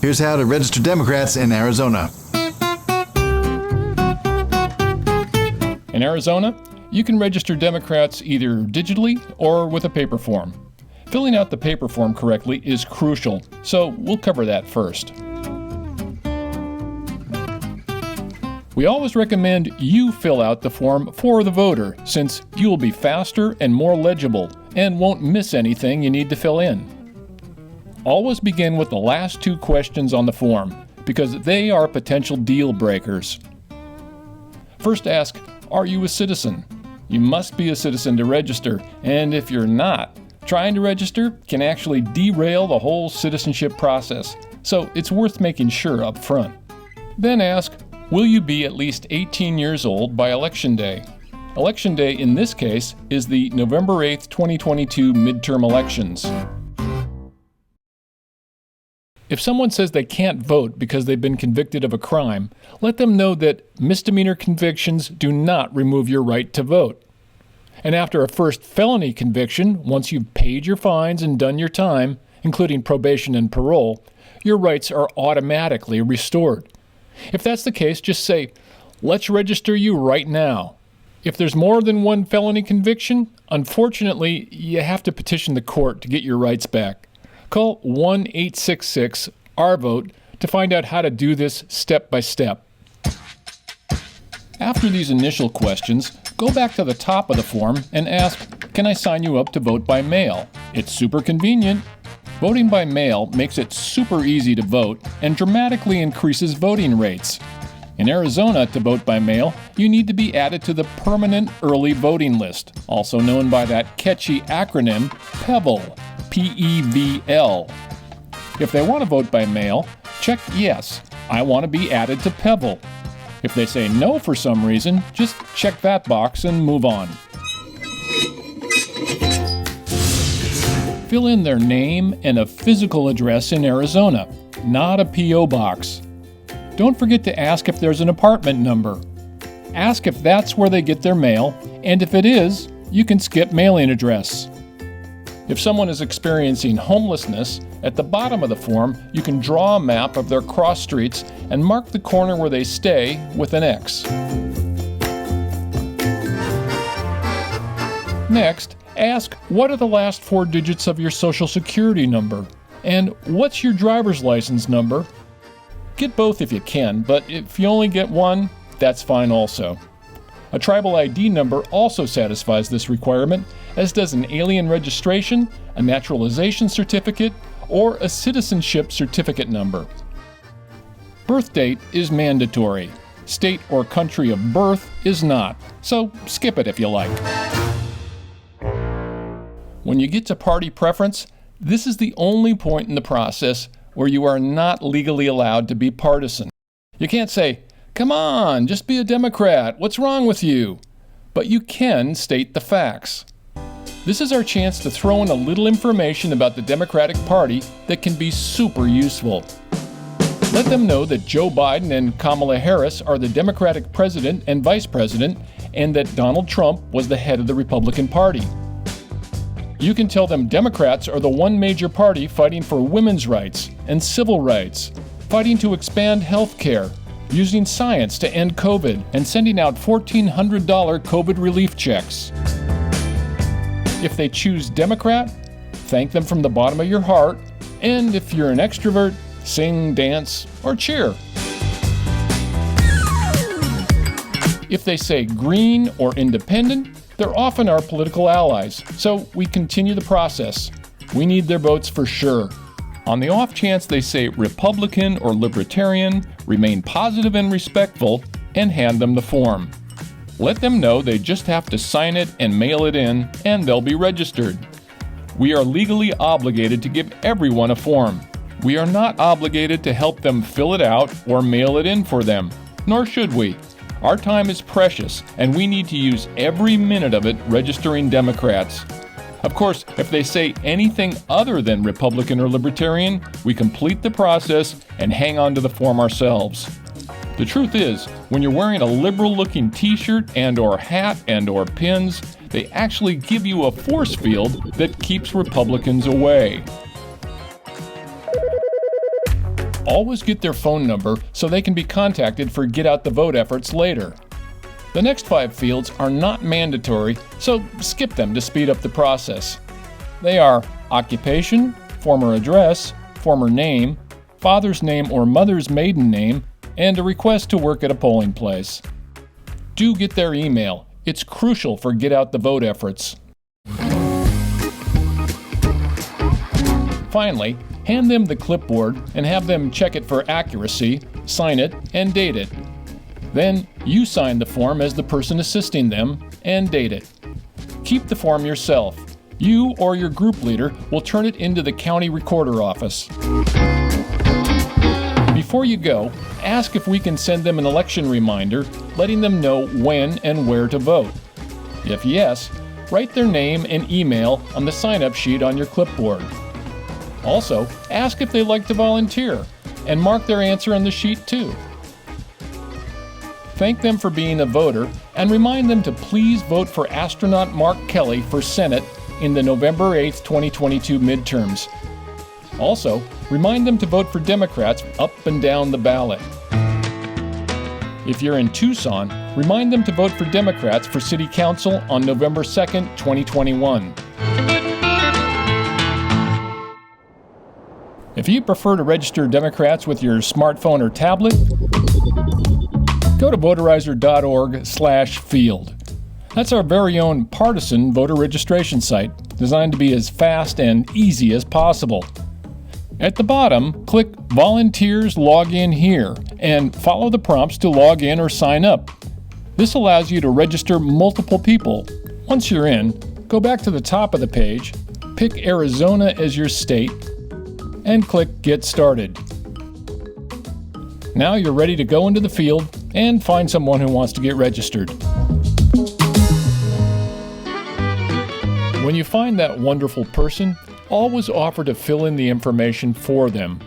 Here's how to register Democrats in Arizona. In Arizona, you can register Democrats either digitally or with a paper form. Filling out the paper form correctly is crucial, so we'll cover that first. We always recommend you fill out the form for the voter, since you will be faster and more legible and won't miss anything you need to fill in. Always begin with the last two questions on the form, because they are potential deal breakers. First ask, are you a citizen? You must be a citizen to register, and if you're not, trying to register can actually derail the whole citizenship process, so it's worth making sure up front. Then ask, will you be at least 18 years old by Election Day? Election Day in this case is the November 8, 2022 midterm elections. If someone says they can't vote because they've been convicted of a crime, let them know that misdemeanor convictions do not remove your right to vote. And after a first felony conviction, once you've paid your fines and done your time, including probation and parole, your rights are automatically restored. If that's the case, just say, let's register you right now. If there's more than one felony conviction, unfortunately, you have to petition the court to get your rights back. Call 1-866-RVOTE to find out how to do this step by step. After these initial questions, go back to the top of the form and ask, can I sign you up to vote by mail? It's super convenient. Voting by mail makes it super easy to vote and dramatically increases voting rates. In Arizona, to vote by mail, you need to be added to the Permanent Early Voting List, also known by that catchy acronym PEVL, P-E-V-L. If they want to vote by mail, check yes, I want to be added to PEVL. If they say no for some reason, just check that box and move on. Fill in their name and a physical address in Arizona, not a P.O. box. Don't forget to ask if there's an apartment number. Ask if that's where they get their mail, and if it is, you can skip mailing address. If someone is experiencing homelessness, at the bottom of the form, you can draw a map of their cross streets and mark the corner where they stay with an X. Next, ask what are the last 4 digits of your Social Security number, and what's your driver's license number? Get both if you can, but if you only get one, that's fine also. A tribal ID number also satisfies this requirement, as does an alien registration, a naturalization certificate, or a citizenship certificate number. Birth date is mandatory. State or country of birth is not, so skip it if you like. When you get to party preference, this is the only point in the process where you are not legally allowed to be partisan. You can't say, come on, just be a Democrat, what's wrong with you? But you can state the facts. This is our chance to throw in a little information about the Democratic Party that can be super useful. Let them know that Joe Biden and Kamala Harris are the Democratic president and vice president, and that Donald Trump was the head of the Republican Party. You can tell them Democrats are the one major party fighting for women's rights and civil rights, fighting to expand health care, using science to end COVID, and sending out $1,400 COVID relief checks. If they choose Democrat, thank them from the bottom of your heart, and if you're an extrovert, sing, dance, or cheer. If they say Green or Independent, they're often our political allies, so we continue the process. We need their votes for sure. On the off chance they say Republican or Libertarian, remain positive and respectful, and hand them the form. Let them know they just have to sign it and mail it in, and they'll be registered. We are legally obligated to give everyone a form. We are not obligated to help them fill it out or mail it in for them, nor should we. Our time is precious, and we need to use every minute of it registering Democrats. Of course, if they say anything other than Republican or Libertarian, we complete the process and hang on to the form ourselves. The truth is, when you're wearing a liberal-looking t-shirt and/or hat and/or pins, they actually give you a force field that keeps Republicans away. Always get their phone number so they can be contacted for get out the vote efforts later. The next 5 fields are not mandatory, so skip them to speed up the process. They are occupation, former address, former name, father's name or mother's maiden name, and a request to work at a polling place. Do get their email. It's crucial for get out the vote efforts. Finally, hand them the clipboard and have them check it for accuracy, sign it, and date it. Then, you sign the form as the person assisting them and date it. Keep the form yourself. You or your group leader will turn it into the county recorder office. Before you go, ask if we can send them an election reminder letting them know when and where to vote. If yes, write their name and email on the sign-up sheet on your clipboard. Also, ask if they like to volunteer, and mark their answer on the sheet too. Thank them for being a voter, and remind them to please vote for astronaut Mark Kelly for Senate in the November 8, 2022 midterms. Also, remind them to vote for Democrats up and down the ballot. If you're in Tucson, remind them to vote for Democrats for City Council on November 2, 2021. If you prefer to register Democrats with your smartphone or tablet, go to voterizer.org/field. That's our very own partisan voter registration site, designed to be as fast and easy as possible. At the bottom, click Volunteers Log In Here and follow the prompts to log in or sign up. This allows you to register multiple people. Once you're in, go back to the top of the page, pick Arizona as your state, and click Get Started. Now you're ready to go into the field and find someone who wants to get registered. When you find that wonderful person, always offer to fill in the information for them.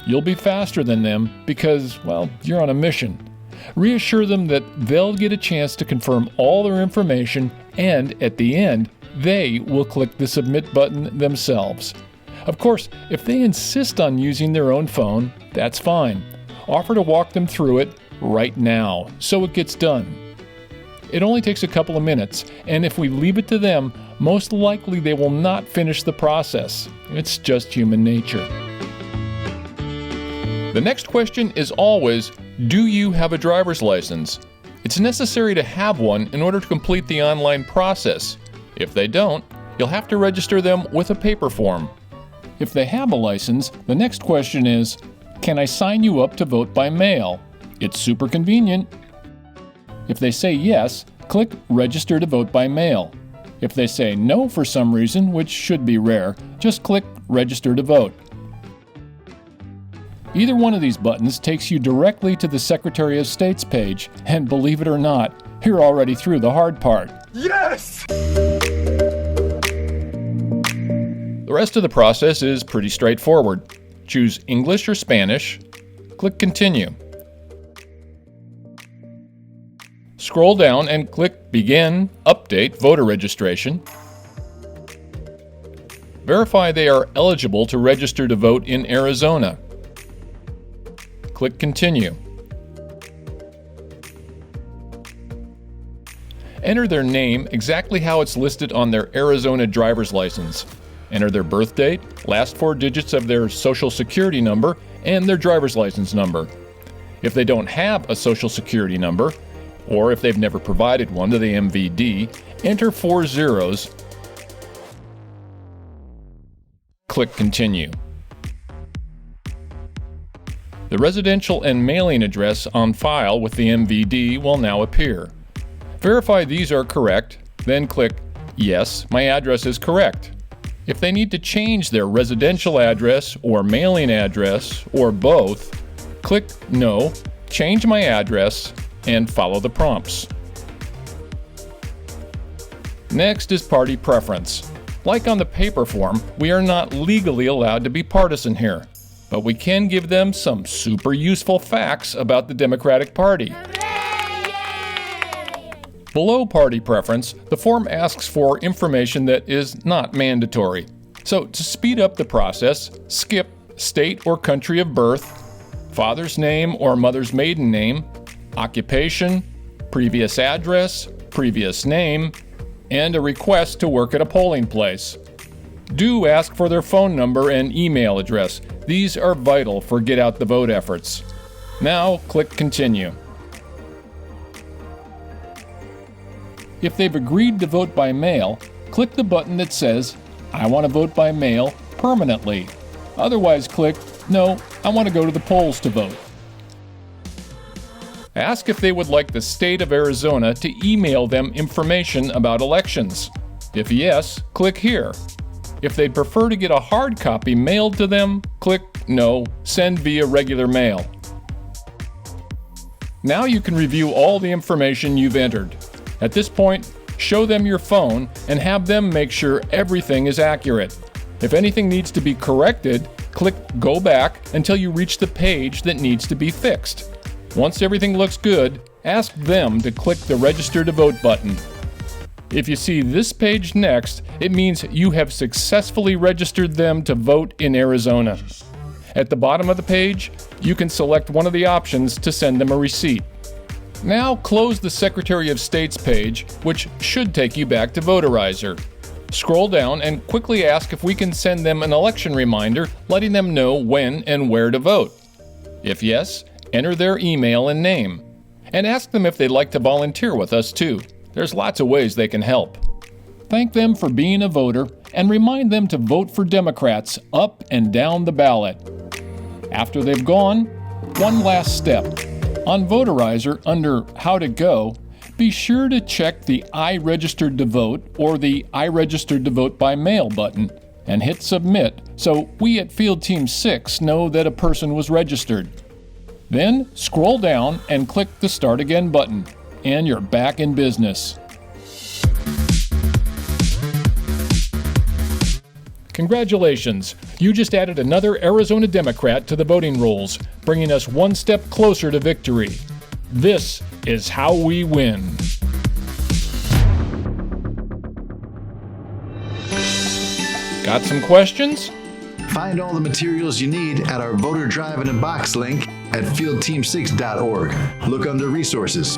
You'll be faster than them because, well, you're on a mission. Reassure them that they'll get a chance to confirm all their information, and at the end, they will click the Submit button themselves. Of course, if they insist on using their own phone, that's fine. Offer to walk them through it right now so it gets done. It only takes a couple of minutes, and if we leave it to them, most likely they will not finish the process. It's just human nature. The next question is always, do you have a driver's license? It's necessary to have one in order to complete the online process. If they don't, you'll have to register them with a paper form. If they have a license, the next question is, can I sign you up to vote by mail? It's super convenient. If they say yes, click Register to vote by mail. If they say no for some reason, which should be rare, just click Register to vote. Either one of these buttons takes you directly to the Secretary of State's page, and believe it or not, you're already through the hard part. Yes! The rest of the process is pretty straightforward. Choose English or Spanish, click Continue. Scroll down and click Begin Update Voter Registration. Verify they are eligible to register to vote in Arizona. Click Continue. Enter their name exactly how it's listed on their Arizona driver's license. Enter their birth date, last 4 digits of their social security number, and their driver's license number. If they don't have a social security number, or if they've never provided one to the MVD, enter 4 zeros. Click Continue. The residential and mailing address on file with the MVD will now appear. Verify these are correct, then click Yes, my address is correct. If they need to change their residential address or mailing address or both, click No, Change my address, and follow the prompts. Next is party preference. Like on the paper form, we are not legally allowed to be partisan here, but we can give them some super useful facts about the Democratic Party. Below party preference, the form asks for information that is not mandatory. So to speed up the process, skip state or country of birth, father's name or mother's maiden name, occupation, previous address, previous name, and a request to work at a polling place. Do ask for their phone number and email address. These are vital for Get Out the Vote efforts. Now, click Continue. If they've agreed to vote by mail, click the button that says, I want to vote by mail permanently. Otherwise, click, No, I want to go to the polls to vote. Ask if they would like the state of Arizona to email them information about elections. If yes, click here. If they'd prefer to get a hard copy mailed to them, click No, send via regular mail. Now you can review all the information you've entered. At this point, show them your phone and have them make sure everything is accurate. If anything needs to be corrected, click Go Back until you reach the page that needs to be fixed. Once everything looks good, ask them to click the Register to Vote button. If you see this page next, it means you have successfully registered them to vote in Arizona. At the bottom of the page, you can select one of the options to send them a receipt. Now close the Secretary of State's page, which should take you back to Voterizer. Scroll down and quickly ask if we can send them an election reminder letting them know when and where to vote. If yes, enter their email and name. And ask them if they'd like to volunteer with us too. There's lots of ways they can help. Thank them for being a voter and remind them to vote for Democrats up and down the ballot. After they've gone, one last step. On Voterizer, under How to Go, be sure to check the I Registered to Vote or the I Registered to Vote by Mail button and hit Submit so we at Field Team 6 know that a person was registered. Then scroll down and click the Start Again button, and you're back in business. Congratulations! You just added another Arizona Democrat to the voting rolls, bringing us one step closer to victory. This is how we win. Got some questions? Find all the materials you need at our Voter Drive in a Box link at fieldteam6.org. Look under Resources.